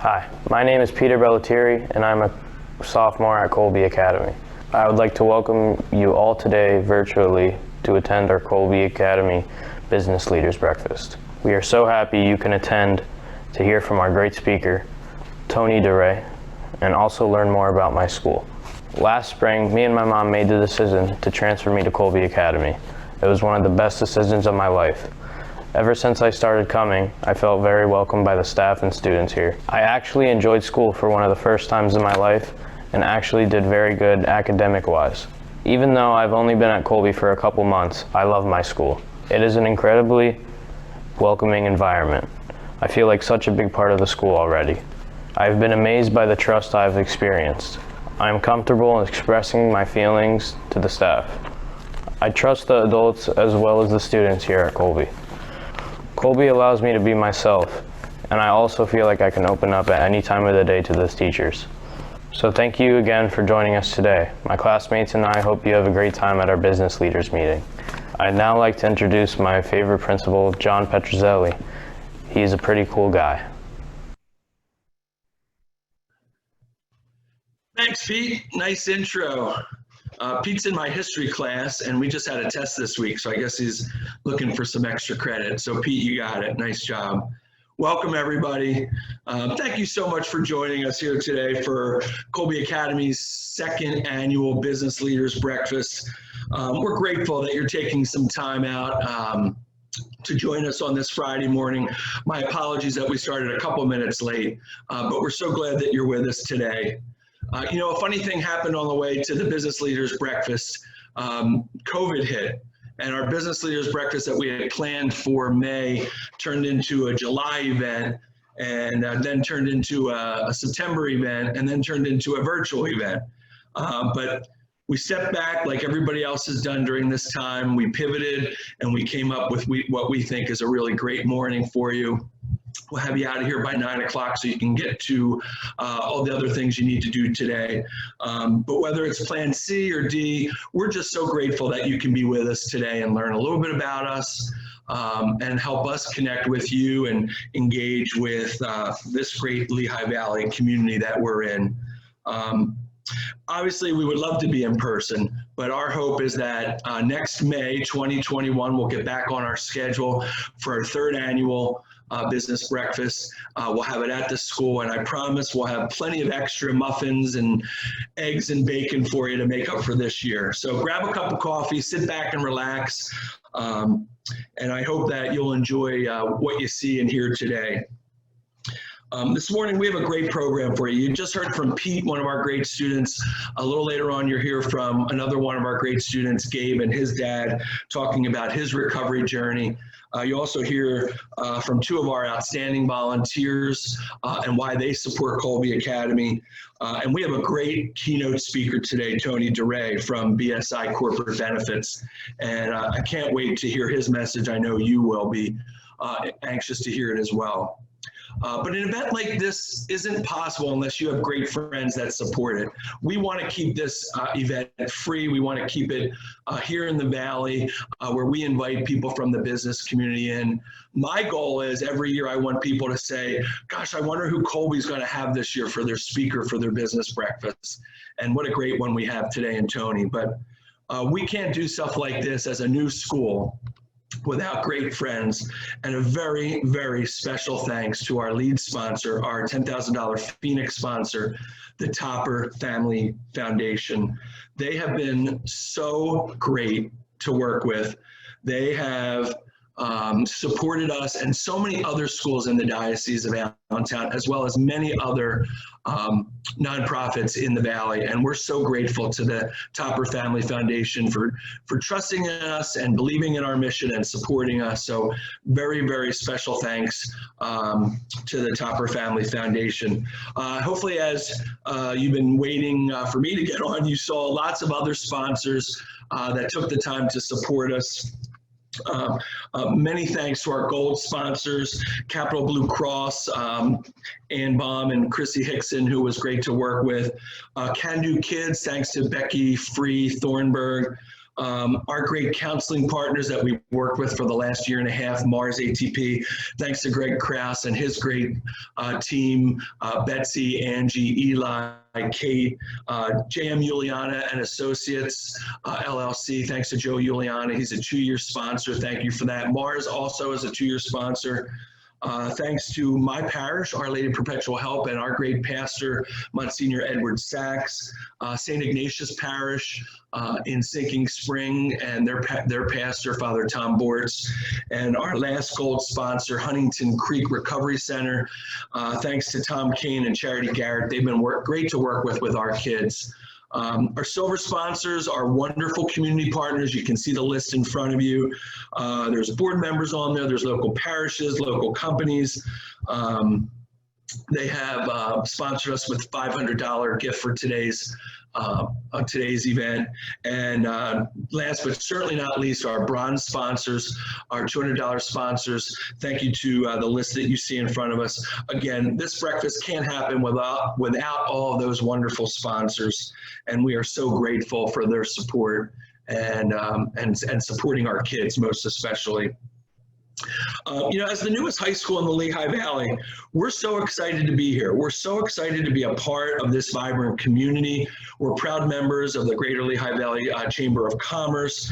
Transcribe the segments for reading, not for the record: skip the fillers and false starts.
Hi, my name is Peter Bellatieri, and I'm a sophomore at Kolbe Academy. I would like to welcome you all today virtually to attend our Kolbe Academy Business Leaders Breakfast. We are so happy you can attend to hear from our great speaker, Tony DeRay, and also learn more about my school. Last spring, me and my mom made the decision to transfer me to Kolbe Academy. It was one of the best decisions of my life. Ever since I started coming, I felt very welcomed by the staff and students here. I actually enjoyed school for one of the first times in my life and actually did very good academic-wise. Even though I've only been at Kolbe for a couple months, I love my school. It is an incredibly welcoming environment. I feel like such a big part of the school already. I've been amazed by the trust I've experienced. I am comfortable in expressing my feelings to the staff. I trust the adults as well as the students here at Kolbe. Kolbe allows me to be myself, and I also feel like I can open up at any time of the day to those teachers. So thank you again for joining us today. My classmates and I hope you have a great time at our business leaders meeting. I'd now like to introduce my favorite principal, John Petrozelli. He's a pretty cool guy. Thanks, Pete. Nice intro. Pete's in my history class, and we just had a test this week, so I guess he's looking for some extra credit. So Pete, you got it. Nice job. Welcome, everybody. Thank you so much for joining us here today for Kolbe Academy's second annual Business Leaders Breakfast. We're grateful that you're taking some time out to join us on this Friday morning. My apologies that we started a couple minutes late, but we're so glad that you're with us today. You know, a funny thing happened on the way to the Business Leaders Breakfast. COVID hit, and our Business Leaders Breakfast that we had planned for May turned into a July event, and then turned into a September event, and then turned into a virtual event. But we stepped back like everybody else has done during this time. We pivoted, and we came up with what we think is a really great morning for you. We'll have you out of here by 9 o'clock so you can get to all the other things you need to do today. But whether it's plan C or D, we're just so grateful that you can be with us today and learn a little bit about us and help us connect with you and engage with this great Lehigh Valley community that we're in. Obviously, we would love to be in person, but our hope is that next May 2021, we'll get back on our schedule for our third annual business breakfast. We'll have it at the school, and I promise we'll have plenty of extra muffins and eggs and bacon for you to make up for this year. So grab a cup of coffee, sit back and relax, and I hope that you'll enjoy what you see and hear today. This morning, we have a great program for you. You just heard from Pete, one of our great students. A little later on, you'll hear from another one of our great students, Gabe, and his dad, talking about his recovery journey. You also hear from two of our outstanding volunteers and why they support Kolbe Academy. And we have a great keynote speaker today, Tony DeRay from BSI Corporate Benefits. And I can't wait to hear his message. I know you will be anxious to hear it as well. But an event like this isn't possible unless you have great friends that support it. We want to keep this event free. We want to keep it here in the Valley where we invite people from the business community in. My goal is every year I want people to say, gosh, I wonder who Kolbe's going to have this year for their speaker for their business breakfast. And what a great one we have today in Tony. But we can't do stuff like this as a new school without great friends, and a very, very special thanks to our lead sponsor, our $10,000 Phoenix sponsor, the Topper Family Foundation. They have been so great to work with. They have supported us and so many other schools in the Diocese of Allentown, as well as many other nonprofits in the Valley. And we're so grateful to the Topper Family Foundation for trusting in us and believing in our mission and supporting us. So very, very special thanks to the Topper Family Foundation. Hopefully, as you've been waiting for me to get on, you saw lots of other sponsors that took the time to support us. Many thanks to our gold sponsors, Capital Blue Cross, Ann Baum and Chrissy Hickson, who was great to work with. Can Do Kids, thanks to Becky Free Thornburg. our great counseling partners that we worked with for the last year and a half, Mars ATP. Thanks to Greg Krause and his great team, Betsy, Angie, Eli, Kate, JM Juliana and Associates, LLC. Thanks to Joe Juliana. He's a 2-year sponsor. Thank you for that. Mars also is a 2-year sponsor. Thanks to my parish, Our Lady of Perpetual Help, and our great pastor, Monsignor Edward Sachs, St. Ignatius Parish in Sinking Spring, and their pastor, Father Tom Bortz, and our last gold sponsor, Huntington Creek Recovery Center. Thanks to Tom Kane and Charity Garrett. They've been great to work with our kids. Our silver sponsors are wonderful community partners. You can see the list in front of you. There's board members on there. There's local parishes, local companies. They have sponsored us with $500 gift for today's event. And last but certainly not least, our bronze sponsors, our $200 sponsors. Thank you to the list that you see in front of us. Again, this breakfast can't happen without all of those wonderful sponsors. And we are so grateful for their support and supporting our kids most especially. As the newest high school in the Lehigh Valley, we're so excited to be here. We're so excited to be a part of this vibrant community. We're proud members of the Greater Lehigh Valley Chamber of Commerce.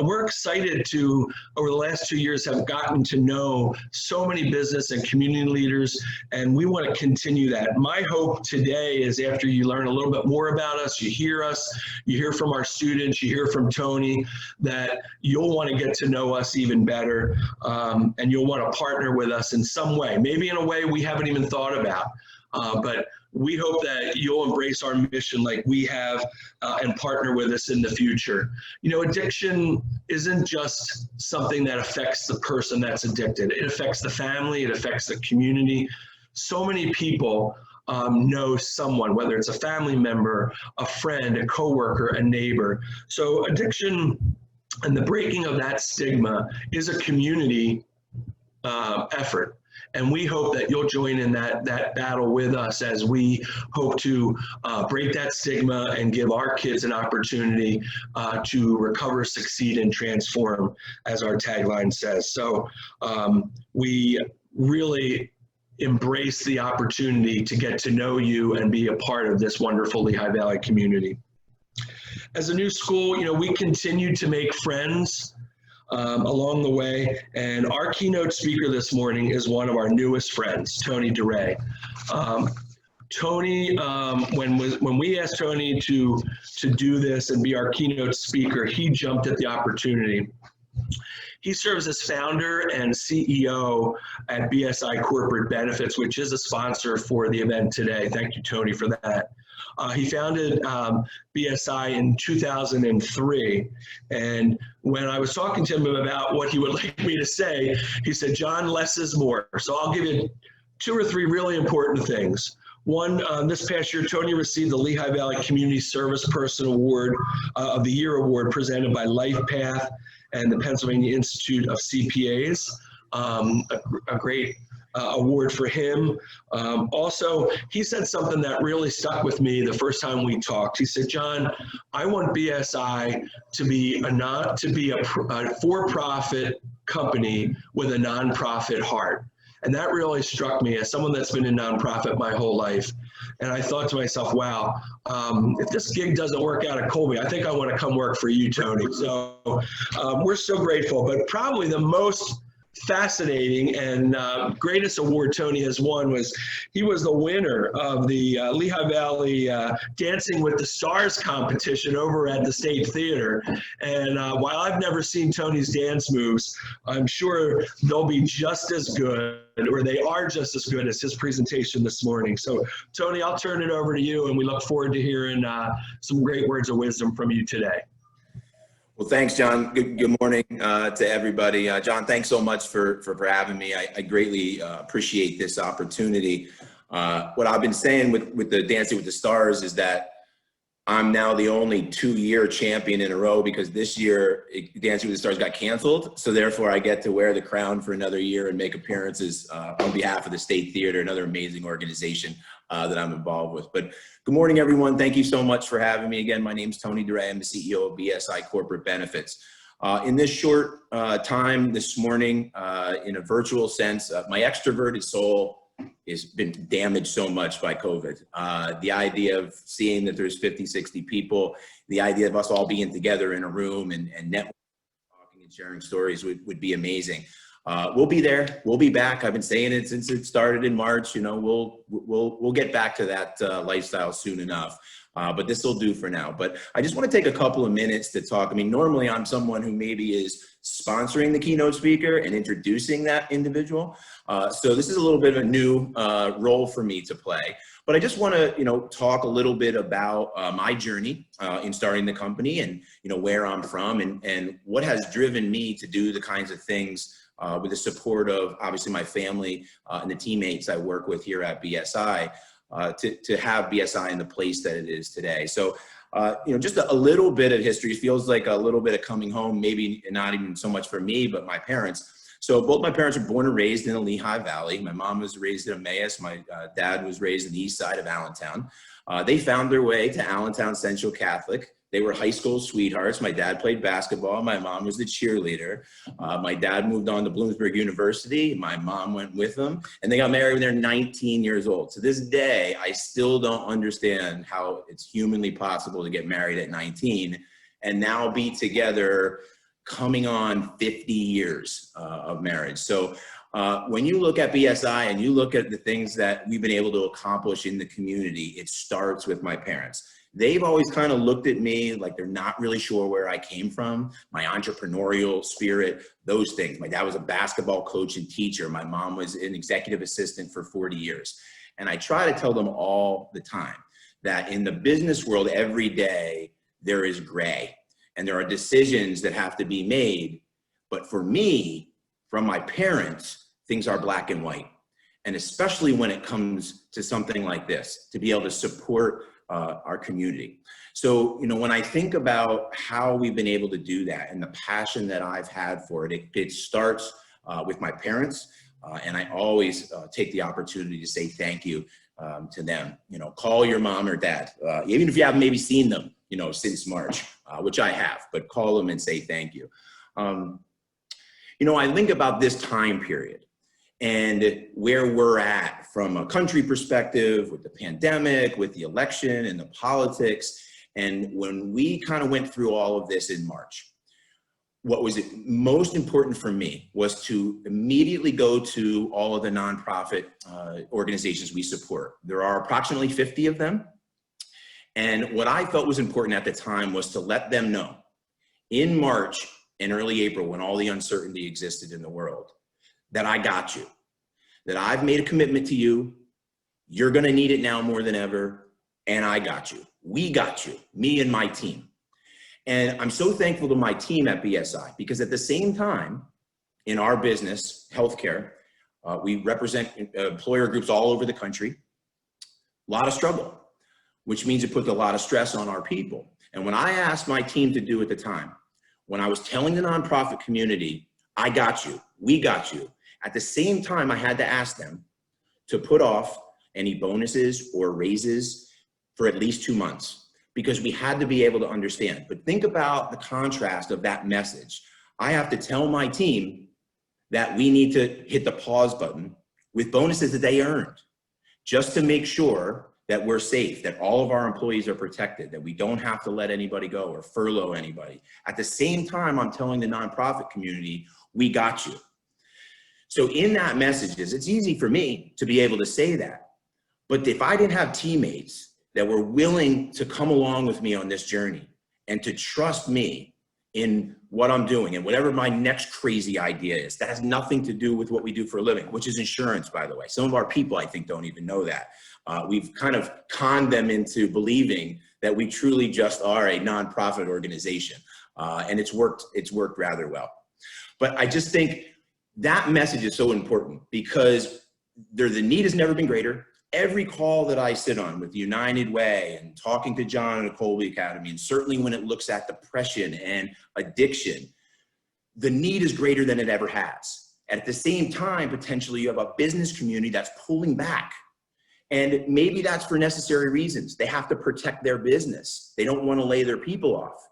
We're excited to, over the last 2 years, have gotten to know so many business and community leaders, and we want to continue that. My hope today is after you learn a little bit more about us, you hear from our students, you hear from Tony, that you'll want to get to know us even better. And you'll want to partner with us in some way, maybe in a way we haven't even thought about. But we hope that you'll embrace our mission like we have and partner with us in the future. Addiction isn't just something that affects the person that's addicted. It affects the family, it affects the community. So many people know someone, whether it's a family member, a friend, a coworker, a neighbor. So addiction and the breaking of that stigma is a community effort. And we hope that you'll join in that battle with us as we hope to break that stigma and give our kids an opportunity to recover, succeed, and transform, as our tagline says. So we really embrace the opportunity to get to know you and be a part of this wonderful Lehigh Valley community. As a new school, we continue to make friends along the way, and our keynote speaker this morning is one of our newest friends, Tony DeRay. Tony, when we asked Tony to do this and be our keynote speaker, he jumped at the opportunity. He serves as founder and CEO at BSI Corporate Benefits, which is a sponsor for the event today. Thank you, Tony, for that. He founded BSI in 2003, and when I was talking to him about what he would like me to say, he said, "John, less is more." So I'll give you 2 or 3 really important things. One, this past year, Tony received the Lehigh Valley Community Service Person Award of the Year Award presented by LifePath and the Pennsylvania Institute of CPAs, a great award for him. Also, he said something that really stuck with me the first time we talked. He said, "John, I want BSI to be a for-profit company with a nonprofit heart." And that really struck me as someone that's been in nonprofit my whole life. And I thought to myself, wow, if this gig doesn't work out at Kolbe, I think I want to come work for you, Tony. So we're so grateful. But probably the most fascinating and greatest award Tony has won was he was the winner of the Lehigh Valley Dancing with the Stars competition over at the State Theater. And while I've never seen Tony's dance moves, I'm sure they'll be just as good, or they are just as good as his presentation this morning. So Tony, I'll turn it over to you, and we look forward to hearing some great words of wisdom from you today. Well, thanks, John. Good morning to everybody. John, thanks so much for having me. I greatly appreciate this opportunity. What I've been saying with the Dancing with the Stars is that I'm now the only 2-year champion in a row because this year Dancing with the Stars got canceled. So therefore I get to wear the crown for another year and make appearances on behalf of the State Theater, another amazing organization that I'm involved with. But good morning, everyone. Thank you so much for having me. Again, my name is Tony DeRay. I'm the CEO of BSI Corporate Benefits. In this short time this morning, in a virtual sense, my extroverted soul has been damaged so much by COVID. The idea of seeing that there's 50, 60 people, the idea of us all being together in a room and networking, talking and sharing stories would be amazing. We'll be there. We'll be back. I've been saying it since it started in March. You know, we'll get back to that lifestyle soon enough. But this will do for now. But I just want to take a couple of minutes to talk. I mean, normally I'm someone who maybe is sponsoring the keynote speaker and introducing that individual. So this is a little bit of a new role for me to play. But I just want to, talk a little bit about my journey in starting the company and, where I'm from and what has driven me to do the kinds of things with the support of obviously my family and the teammates I work with here at BSI. To have BSI in the place that it is today. So, just a little bit of history feels like a little bit of coming home, maybe not even so much for me, but my parents. So both my parents were born and raised in the Lehigh Valley. My mom was raised in Emmaus. My dad was raised in the east side of Allentown. They found their way to Allentown Central Catholic. They were high school sweethearts. My dad played basketball. My mom was the cheerleader. My dad moved on to Bloomsburg University. My mom went with them, and they got married when they're 19 years old. To this day, I still don't understand how it's humanly possible to get married at 19 and now be together coming on 50 years of marriage. So when you look at BSI and you look at the things that we've been able to accomplish in the community, it starts with my parents. They've always kind of looked at me like they're not really sure where I came from, my entrepreneurial spirit, those things. My dad was a basketball coach and teacher. My mom was an executive assistant for 40 years. And I try to tell them all the time that in the business world, every day there is gray and there are decisions that have to be made. But for me, from my parents, things are black and white. And especially when it comes to something like this, to be able to support our community. So, when I think about how we've been able to do that and the passion that I've had for it, it starts with my parents. And I always take the opportunity to say thank you to them. Call your mom or dad, even if you haven't maybe seen them, since March, which I have, but call them and say thank you. I think about this time period and where we're at from a country perspective with the pandemic, with the election and the politics. And when we kind of went through all of this in March, what was most important for me was to immediately go to all of the nonprofit organizations we support. There are approximately 50 of them. And what I felt was important at the time was to let them know in March and early April, when all the uncertainty existed in the world, that I got you, that I've made a commitment to you. You're going to need it now more than ever. And I got you. We got you, me and my team. And I'm so thankful to my team at BSI because at the same time in our business, healthcare, we represent employer groups all over the country, a lot of struggle, which means it puts a lot of stress on our people. And when I asked my team to do at the time, when I was telling the nonprofit community, I got you, we got you, at the same time, I had to ask them to put off any bonuses or raises for at least 2 months because we had to be able to understand. But think about the contrast of that message. I have to tell my team that we need to hit the pause button with bonuses that they earned just to make sure that we're safe, that all of our employees are protected, that we don't have to let anybody go or furlough anybody. At the same time, I'm telling the nonprofit community, we got you. So in that message, it's easy for me to be able to say that. But if I didn't have teammates that were willing to come along with me on this journey and to trust me in what I'm doing and whatever my next crazy idea is, that has nothing to do with what we do for a living, which is insurance, by the way. Some of our people, I think, don't even know that. We've kind of conned them into believing that we truly just are a nonprofit organization. And it's worked rather well. But I just think that message is so important because the need has never been greater. every call that I sit on with United Way and talking to John at the Kolbe Academy, and certainly when it looks at depression and addiction, the need is greater than it ever has. At the same time, potentially you have a business community that's pulling back. And maybe that's for necessary reasons. They have to protect their business. They don't want to lay their people off.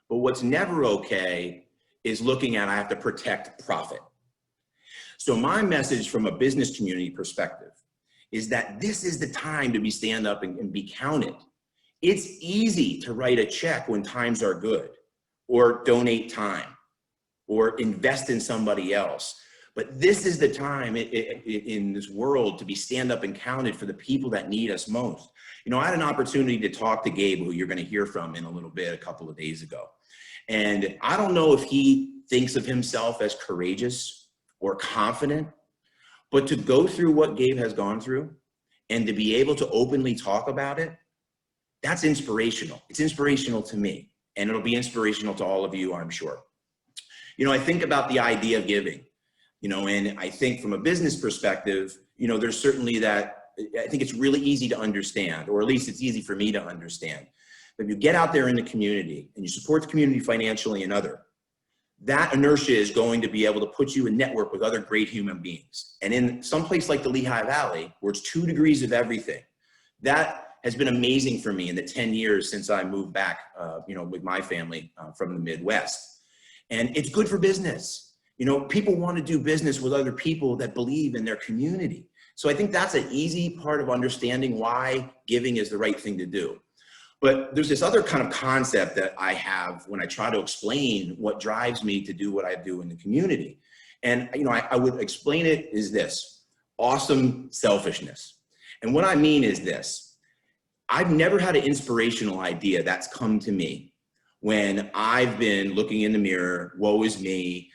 But what's never okay is looking at, I have to protect profit. So my message from a business community perspective is that this is the time to be stand up and be counted. It's easy to write a check when times are good, or donate time, or invest in somebody else. But this is the time in this world to be stand up and counted for the people that need us most. You know, I had an opportunity to talk to Gabe, who you're going to hear from in a little bit, a couple of days ago. And I don't know if he thinks of himself as courageous or confident, but to go through what Gabe has gone through and to be able to openly talk about it, that's inspirational. It's inspirational to me, and it'll be inspirational to all of you, I'm sure. You know, I think about the idea of giving. You know, and I think from a business perspective, you know, there's certainly that, I think it's really easy to understand, or at least it's easy for me to understand. But if you get out there in the community and you support the community financially and other, that inertia is going to be able to put you in network with other great human beings. And in some place like the Lehigh Valley, where it's 2 degrees of everything, that has been amazing for me in the 10 years since I moved back, you know, with my family from the Midwest. And it's good for business. You know, people want to do business with other people that believe in their community. So I think that's an easy part of understanding why giving is the right thing to do. But there's this other kind of concept that I have when I try to explain what drives me to do what I do in the community. And, you know, I would explain it as this: awesome selfishness. And what I mean is this: I've never had an inspirational idea that's come to me when I've been looking in the mirror, woe is me,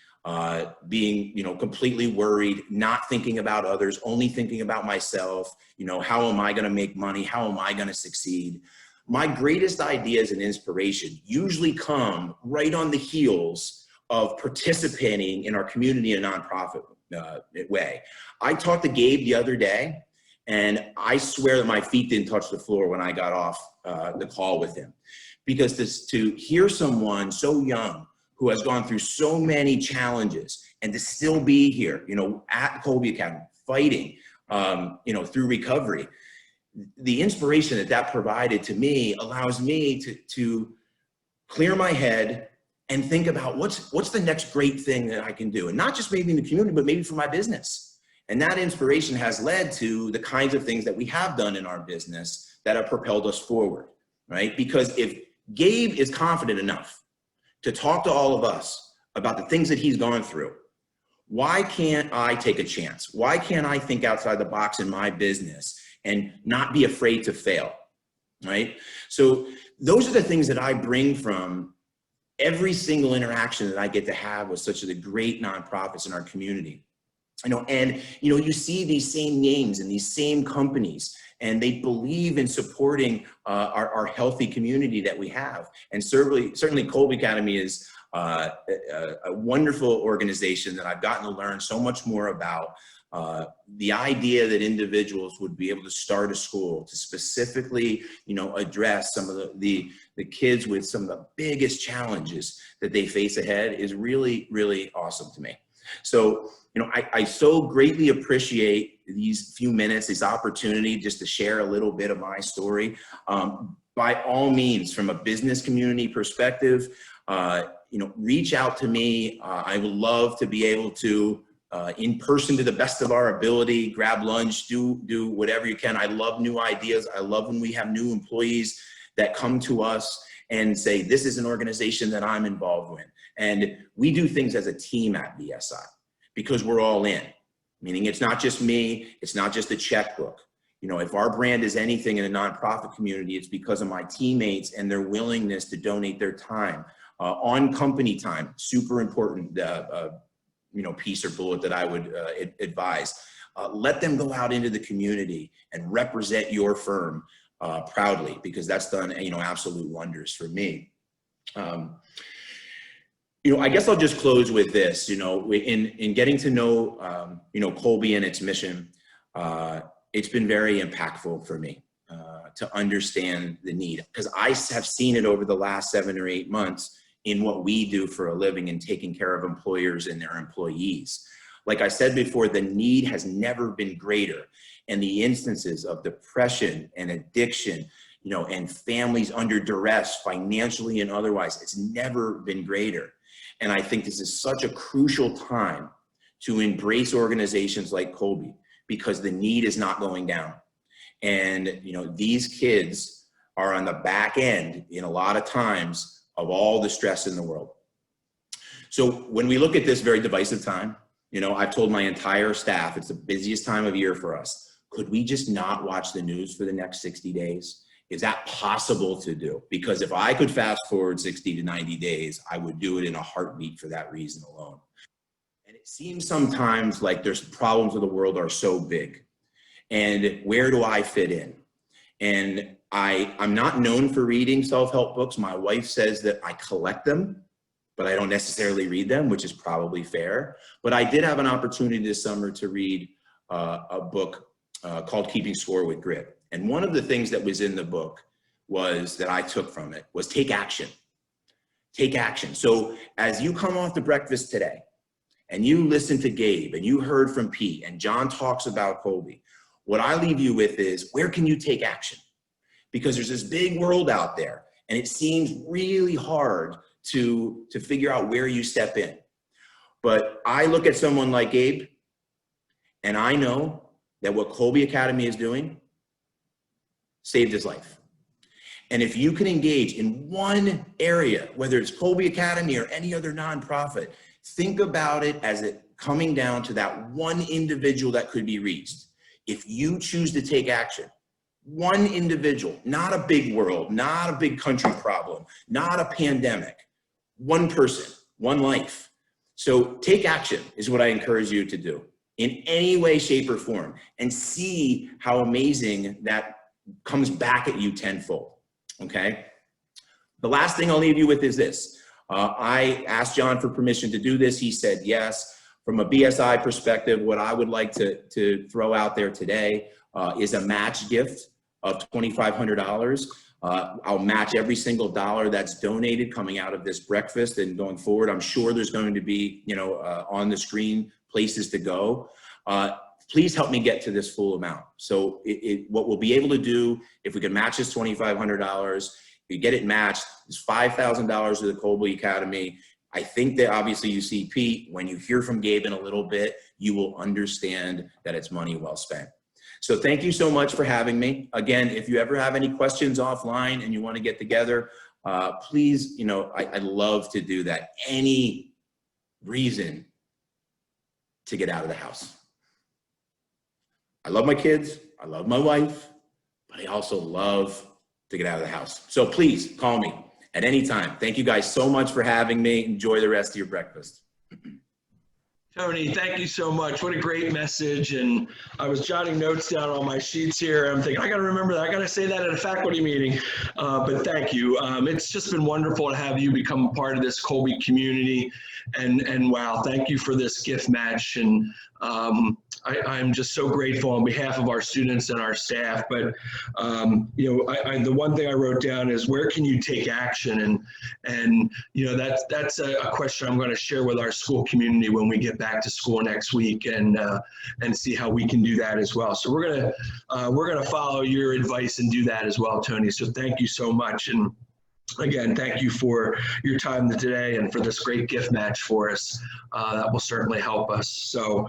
being, you know, completely worried, not thinking about others, only thinking about myself. You know, how am I going to make money? How am I going to succeed? My greatest ideas and inspiration usually come right on the heels of participating in our community in a nonprofit way. I talked to Gabe the other day, and I swear that my feet didn't touch the floor when I got off the call with him, because to hear someone so young who has gone through so many challenges and to still be here, you know, at Kolbe Academy, fighting, you know, through recovery, the inspiration that that provided to me allows me to clear my head and think about what's the next great thing that I can do, and not just maybe in the community, but maybe for my business. And that inspiration has led to the kinds of things that we have done in our business that have propelled us forward, right? Because if Gabe is confident enough to talk to all of us about the things that he's gone through, why can't I take a chance? Why can't I think outside the box in my business and not be afraid to fail, right? So those are the things that I bring from every single interaction that I get to have with such a great nonprofits in our community. You know, and you know, you see these same names and these same companies, and they believe in supporting our healthy community that we have. And certainly Kolbe Academy is a wonderful organization that I've gotten to learn so much more about. The idea that individuals would be able to start a school to specifically, you know, address some of the kids with some of the biggest challenges that they face ahead is really, really awesome to me. So, you know, I so greatly appreciate these few minutes, this opportunity just to share a little bit of my story. By all means, from a business community perspective, you know, reach out to me. I would love to be able to, in person to the best of our ability, grab lunch, do whatever you can. I love new ideas. I love when we have new employees that come to us and say, this is an organization that I'm involved with. And we do things as a team at BSI because we're all in, meaning it's not just me, it's not just a checkbook. You know, if our brand is anything in a nonprofit community, it's because of my teammates and their willingness to donate their time, on company time, super important, you know, piece or bullet that I would advise. Let them go out into the community and represent your firm proudly, because that's done, you know, absolute wonders for me. You know, I guess I'll just close with this. You know, in getting to know, you know, Kolbe and its mission, it's been very impactful for me to understand the need, because I have seen it over the last 7 or 8 months in what we do for a living and taking care of employers and their employees. Like I said before, the need has never been greater, and the instances of depression and addiction, you know, and families under duress financially and otherwise, it's never been greater. And I think this is such a crucial time to embrace organizations like Kolbe, because the need is not going down. And, you know, these kids are on the back end in a lot of times of all the stress in the world. So when we look at this very divisive time, you know, I've told my entire staff, it's the busiest time of year for us. Could we just not watch the news for the next 60 days? Is that possible to do? Because if I could fast forward 60 to 90 days, I would do it in a heartbeat for that reason alone. And it seems sometimes like there's problems of the world are so big. And where do I fit in? And I'm not known for reading self-help books. My wife says that I collect them, but I don't necessarily read them, which is probably fair. But I did have an opportunity this summer to read a book called Keeping Score with Grit. And one of the things that was in the book was that I took from it was take action. Take action. So as you come off the breakfast today and you listen to Gabe and you heard from Pete and John talks about Kolbe, what I leave you with is, where can you take action? Because there's this big world out there and it seems really hard to figure out where you step in. But I look at someone like Gabe and I know that what Kolbe Academy is doing saved his life. And if you can engage in one area, whether it's Kolbe Academy or any other nonprofit, think about it as it coming down to that one individual that could be reached. If you choose to take action, one individual, not a big world, not a big country problem, not a pandemic, one person, one life. So take action is what I encourage you to do in any way, shape, or form, and see how amazing that comes back at you tenfold, okay? The last thing I'll leave you with is this. I asked John for permission to do this. He said yes. From a BSI perspective, what I would like to throw out there today is a match gift of $2,500. I'll match every single dollar that's donated coming out of this breakfast and going forward. I'm sure there's going to be, you know, on the screen places to go. Please help me get to this full amount. So what we'll be able to do, if we can match this $2,500, we get it matched, is $5,000 to the Kolbe Academy. I think that obviously you see Pete, when you hear from Gabe in a little bit, you will understand that it's money well spent. So thank you so much for having me. Again, if you ever have any questions offline and you want to get together, please, you know, I'd love to do that. Any reason to get out of the house. I love my kids, I love my wife, but I also love to get out of the house. So please call me at any time. Thank you guys so much for having me. Enjoy the rest of your breakfast. Tony, thank you so much. What a great message. And I was jotting notes down on my sheets here. I'm thinking, I got to remember that. I got to say that at a faculty meeting. But thank you. It's just been wonderful to have you become part of this Kolbe community. And wow, thank you for this gift match. And I'm just so grateful on behalf of our students and our staff. But you know, the one thing I wrote down is, where can you take action? And you know, that's a question I'm going to share with our school community when we get back to school next week, and see how we can do that as well. So we're gonna follow your advice and do that as well, Tony. So thank you so much. And again, thank you for your time today and for this great gift match for us. That will certainly help us. So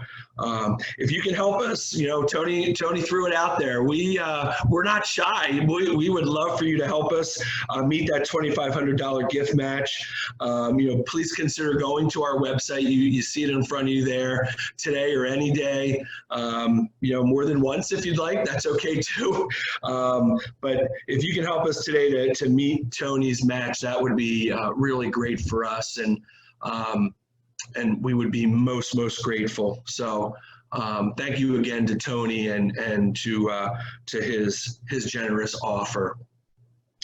if you can help us, you know, Tony threw it out there. We're not shy. We would love for you to help us meet that $2,500 gift match. You know, please consider going to our website. You see it in front of you there today or any day. You know, more than once if you'd like, that's okay too. But if you can help us today to meet Tony's match, that would be really great for us, and we would be most grateful. So thank you again to Tony and to his generous offer.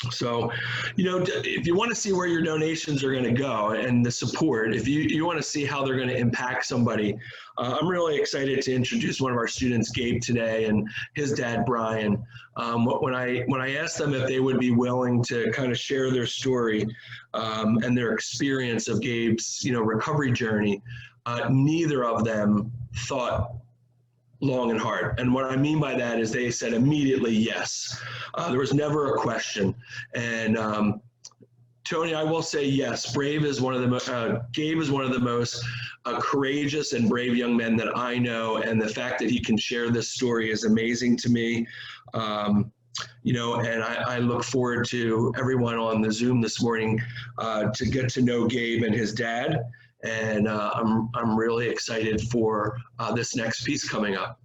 So, if you want to see where your donations are going to go and the support, if you want to see how they're going to impact somebody, I'm really excited to introduce one of our students, Gabe, today, and his dad, Brian. When I asked them if they would be willing to kind of share their story and their experience of Gabe's, recovery journey, neither of them thought long and hard. And what I mean by that is they said immediately yes. There was never a question. And Tony, I will say yes. Gabe is one of the most courageous and brave young men that I know, and the fact that he can share this story is amazing to me. And I look forward to everyone on the Zoom this morning to get to know Gabe and his dad. And I'm really excited for this next piece coming up.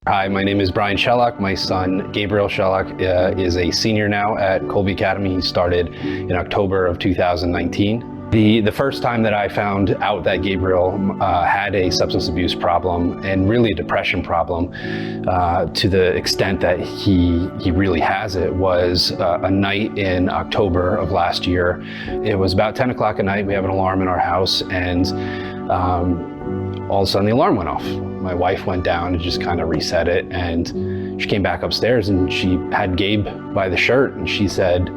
Hi, my name is Brian Shellock. My son, Gabriel Shellock, is a senior now at Kolbe Academy. He started in October of 2019. The first time that I found out that Gabriel had a substance abuse problem and really a depression problem to the extent that he really has it was a night in October of last year. It was about 10 o'clock at night. We have an alarm in our house, and all of a sudden the alarm went off. My wife went down and just kind of reset it, and she came back upstairs and she had Gabe by the shirt, and she said,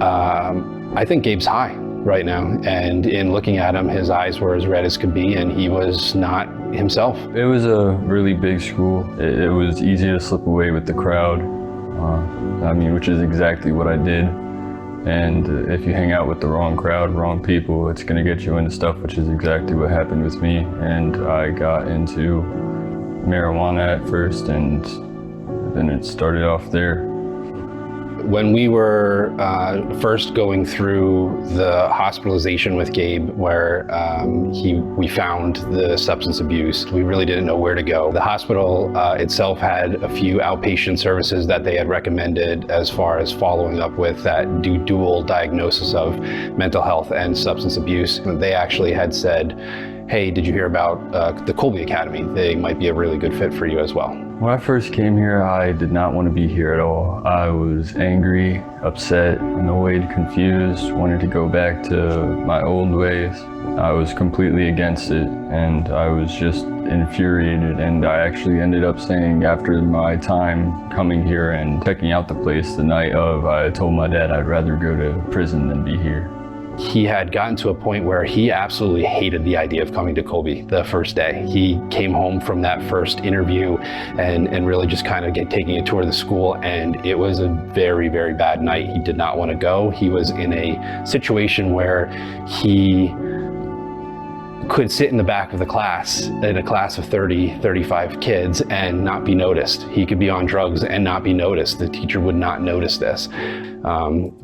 I think Gabe's high right now. And in looking at him, his eyes were as red as could be, and he was not himself. It was a really big school. It was easy to slip away with the crowd, which is exactly what I did. And if you hang out with the wrong crowd, wrong people, it's gonna get you into stuff, which is exactly what happened with me. And I got into marijuana at first, and then it started off there. When we were first going through the hospitalization with Gabe, where we found the substance abuse, we really didn't know where to go. The hospital itself had a few outpatient services that they had recommended as far as following up with that do dual diagnosis of mental health and substance abuse. They actually had said, hey, did you hear about the Kolbe Academy? They might be a really good fit for you as well. When I first came here, I did not want to be here at all. I was angry, upset, annoyed, confused, wanted to go back to my old ways. I was completely against it, and I was just infuriated, and I actually ended up saying after my time coming here and checking out the place the night of, I told my dad I'd rather go to prison than be here. He had gotten to a point where he absolutely hated the idea of coming to Kolbe the first day. He came home from that first interview and really just kind of taking a tour of the school, and it was a very, very bad night. He did not want to go. He was in a situation where he could sit in the back of the class in a class of 30, 35 kids and not be noticed. He could be on drugs and not be noticed. The teacher would not notice this.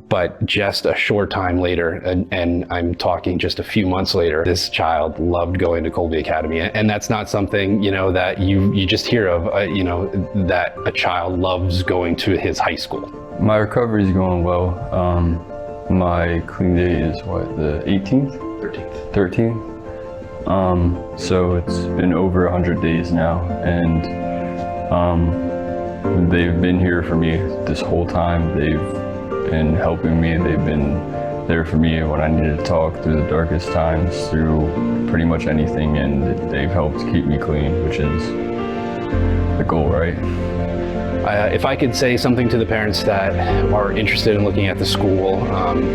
But just a short time later, and I'm talking just a few months later, this child loved going to Kolbe Academy. And that's not something, that you just hear of, that a child loves going to his high school. My recovery is going well. My clean day is what, the 18th? 13th. So it's been over 100 days now, and they've been here for me this whole time. They've been helping me. They've been there for me when I needed to talk through the darkest times, through pretty much anything, and they've helped keep me clean, which is the goal, right? If I could say something to the parents that are interested in looking at the school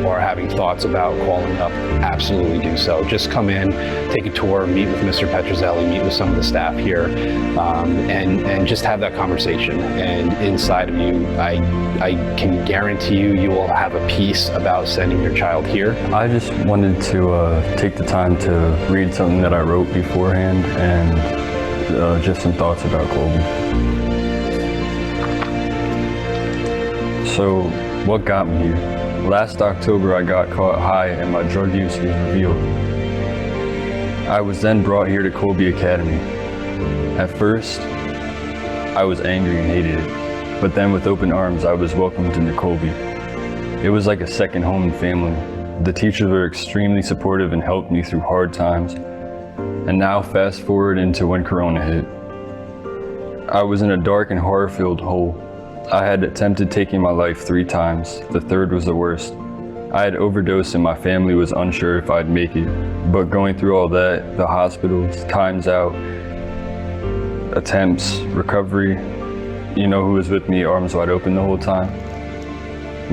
or having thoughts about calling up, absolutely do so. Just come in, take a tour, meet with Mr. Petrozelli, meet with some of the staff here, and just have that conversation. And inside of you, I can guarantee you will have a piece about sending your child here. I just wanted to take the time to read something that I wrote beforehand, and just some thoughts about Kolbe. So, what got me here? Last October, I got caught high and my drug use was revealed. I was then brought here to Kolbe Academy. At first, I was angry and hated it, but then with open arms, I was welcomed into Kolbe. It was like a second home and family. The teachers were extremely supportive and helped me through hard times. And now fast forward into when Corona hit. I was in a dark and horror-filled hole. I had attempted taking my life 3 times. The third was the worst. I had overdosed and my family was unsure if I'd make it. But going through all that, the hospitals, times out, attempts, recovery, you know who was with me, arms wide open the whole time?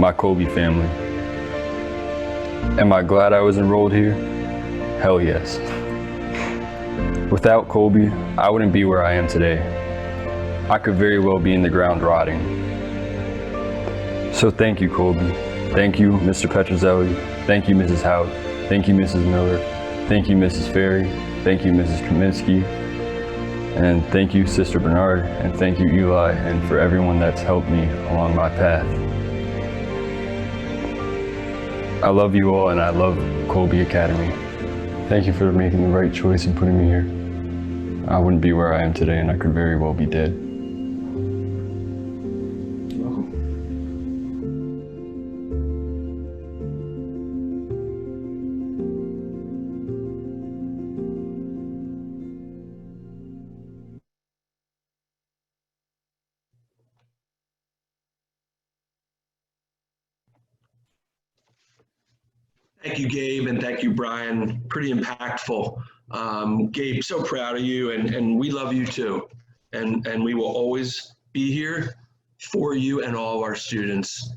My Kolbe family. Am I glad I was enrolled here? Hell yes. Without Kolbe, I wouldn't be where I am today. I could very well be in the ground rotting. So thank you, Kolbe. Thank you, Mr. Petrozelli. Thank you, Mrs. Hout. Thank you, Mrs. Miller. Thank you, Mrs. Ferry. Thank you, Mrs. Kaminsky. And thank you, Sister Bernard. And thank you, Eli, and for everyone that's helped me along my path. I love you all, and I love Kolbe Academy. Thank you for making the right choice and putting me here. I wouldn't be where I am today, and I could very well be dead. Thank you, Gabe, and thank you, Brian. Pretty impactful. Gabe, so proud of you, and we love you too. And we will always be here for you and all of our students.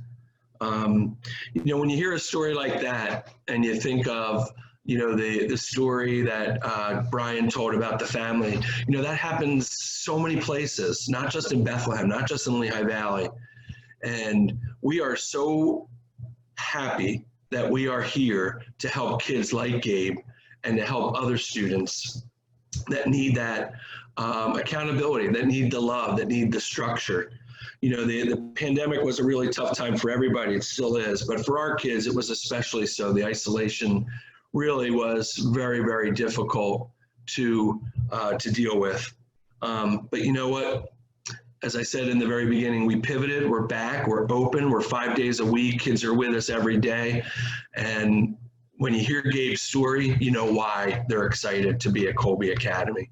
You know, when you hear a story like that and you think of, you know, the story that Brian told about the family, you know, that happens so many places, not just in Bethlehem, not just in Lehigh Valley. And we are so happy that we are here to help kids like Gabe and to help other students that need that accountability, that need the love, that need the structure. You know, the pandemic was a really tough time for everybody, it still is, but for our kids, it was especially so. The isolation really was very, very difficult to deal with. But you know what? As I said in the very beginning, we pivoted, we're back, we're open, we're 5 days a week, kids are with us every day. And when you hear Gabe's story, you know why they're excited to be at Kolbe Academy.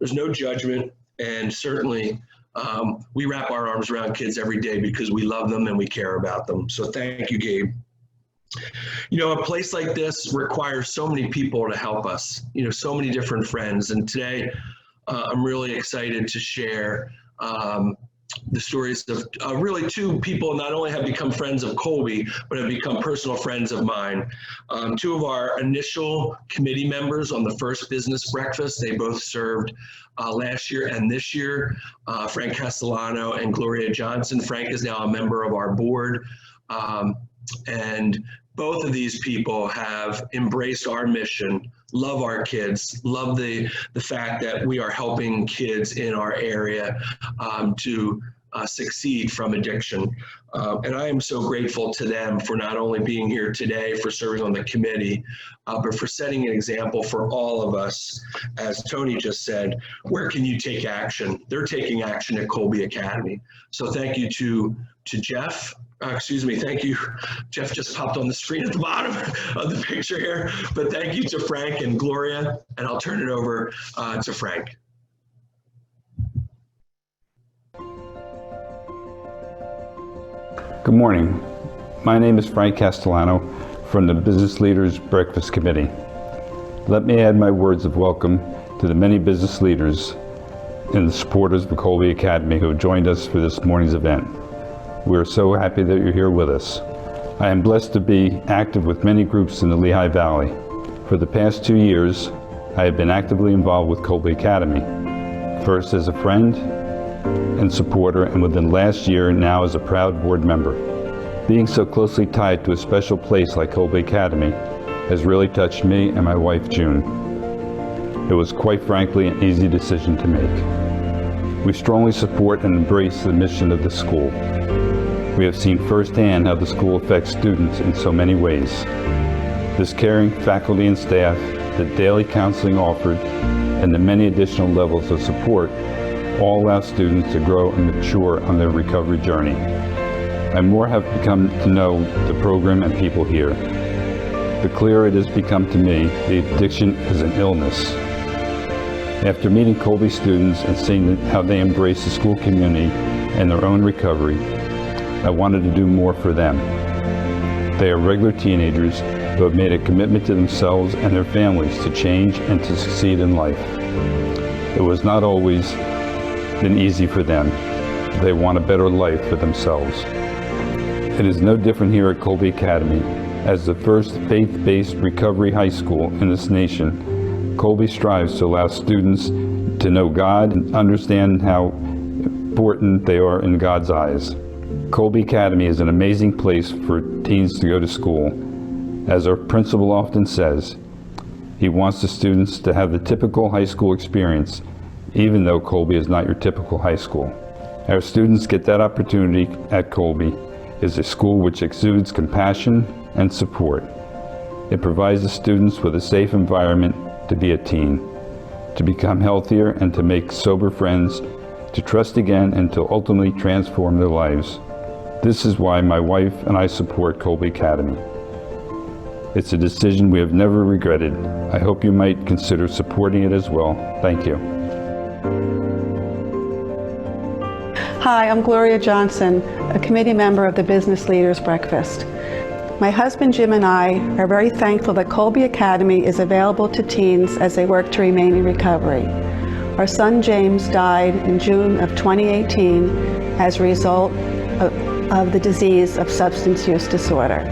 There's no judgment, and certainly we wrap our arms around kids every day because we love them and we care about them. So thank you, Gabe. You know, a place like this requires so many people to help us, you know, so many different friends. And today I'm really excited to share the stories of really 2 people not only have become friends of Kolbe, but have become personal friends of mine. 2 of our initial committee members on the first business breakfast, they both served last year and this year, Frank Castellano and Gloria Johnson. Frank is now a member of our board. And both of these people have embraced our mission, love our kids, love the fact that we are helping kids in our area to succeed from addiction. And I am so grateful to them for not only being here today, for serving on the committee, but for setting an example for all of us. As Tony just said, where can you take action? They're taking action at Kolbe Academy. So thank you to Jeff. Thank you. Jeff just popped on the screen at the bottom of the picture here, but thank you to Frank and Gloria, and I'll turn it over to Frank. Good morning. My name is Frank Castellano from the Business Leaders Breakfast Committee. Let me add my words of welcome to the many business leaders and the supporters of Kolbe Academy who have joined us for this morning's event. We are so happy that you're here with us. I am blessed to be active with many groups in the Lehigh Valley. For the past 2 years, I have been actively involved with Kolbe Academy, first as a friend and supporter, and within last year now as a proud board member. Being so closely tied to a special place like Kolbe Academy has really touched me and my wife June. It was quite frankly an easy decision to make. We strongly support and embrace the mission of the school. We have seen firsthand how the school affects students in so many ways. This caring faculty and staff, the daily counseling offered, and the many additional levels of support all allow students to grow and mature on their recovery journey. I more have become to know the program and people here. The clearer it has become to me, the addiction is an illness. After meeting Kolbe students and seeing how they embrace the school community and their own recovery, I wanted to do more for them. They are regular teenagers who have made a commitment to themselves and their families to change and to succeed in life. It was not always been easy for them. They want a better life for themselves. It is no different here at Kolbe Academy. As the first faith-based recovery high school in this nation, Kolbe strives to allow students to know God and understand how important they are in God's eyes. Kolbe Academy is an amazing place for teens to go to school. As our principal often says, he wants the students to have the typical high school experience, even though Kolbe is not your typical high school. Our students get that opportunity at Kolbe. It's a school which exudes compassion and support. It provides the students with a safe environment to be a teen, to become healthier and to make sober friends, to trust again and to ultimately transform their lives. This is why my wife and I support Kolbe Academy. It's a decision we have never regretted. I hope you might consider supporting it as well. Thank you. Hi, I'm Gloria Johnson, a committee member of the Business Leaders Breakfast. My husband Jim and I are very thankful that Kolbe Academy is available to teens as they work to remain in recovery. Our son James died in June of 2018 as a result of the disease of substance use disorder.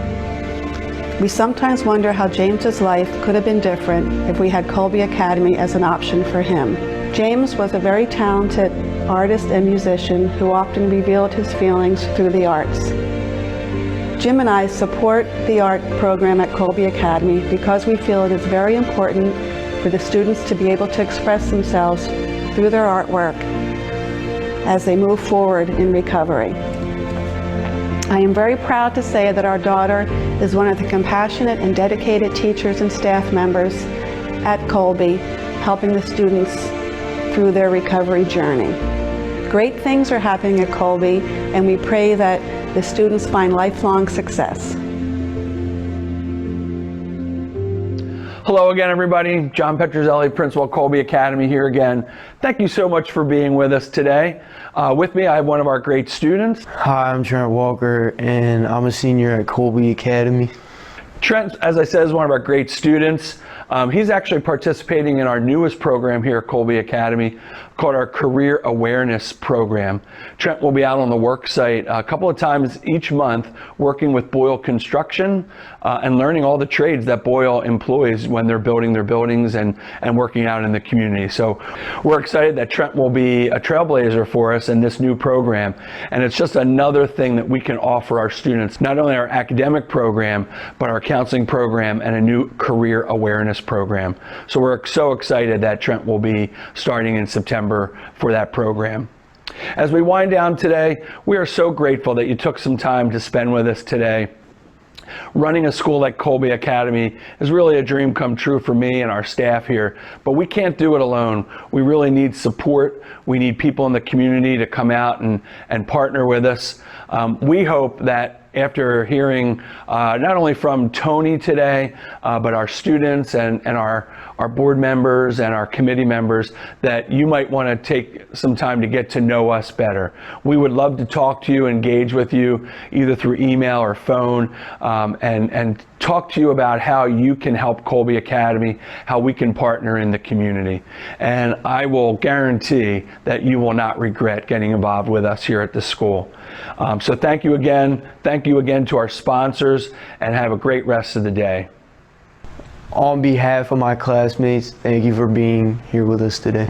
We sometimes wonder how James's life could have been different if we had Kolbe Academy as an option for him. James was a very talented artist and musician who often revealed his feelings through the arts. Jim and I support the art program at Kolbe Academy because we feel it is very important for the students to be able to express themselves through their artwork as they move forward in recovery. I am very proud to say that our daughter is one of the compassionate and dedicated teachers and staff members at Kolbe, helping the students through their recovery journey. Great things are happening at Kolbe, and we pray that the students find lifelong success. Hello again, everybody. John Petrozelli, Principal at Kolbe Academy here again. Thank you so much for being with us today. With me, I have one of our great students. Hi, I'm Trent Walker, and I'm a senior at Kolbe Academy. Trent, as I said, is one of our great students. He's actually participating in our newest program here at Kolbe Academy called our Career Awareness Program. Trent will be out on the work site a couple of times each month working with Boyle Construction and learning all the trades that Boyle employs when they're building their buildings and working out in the community. So we're excited that Trent will be a trailblazer for us in this new program. And it's just another thing that we can offer our students, not only our academic program, but our counseling program and a new career awareness program. So we're so excited that Trent will be starting in September for that program. As we wind down today, we are so grateful that you took some time to spend with us today. Running a school like Kolbe Academy is really a dream come true for me and our staff here, but we can't do it alone. We really need support. We need people in the community to come out and partner with us. We hope that after hearing not only from Tony today, but our students and our board members and our committee members, that you might want to take some time to get to know us better. We would love to talk to you, engage with you, either through email or phone, and talk to you about how you can help Kolbe Academy, how we can partner in the community. And I will guarantee that you will not regret getting involved with us here at the school. So thank you again. Thank you again to our sponsors, and have a great rest of the day. On behalf of my classmates, thank you for being here with us today.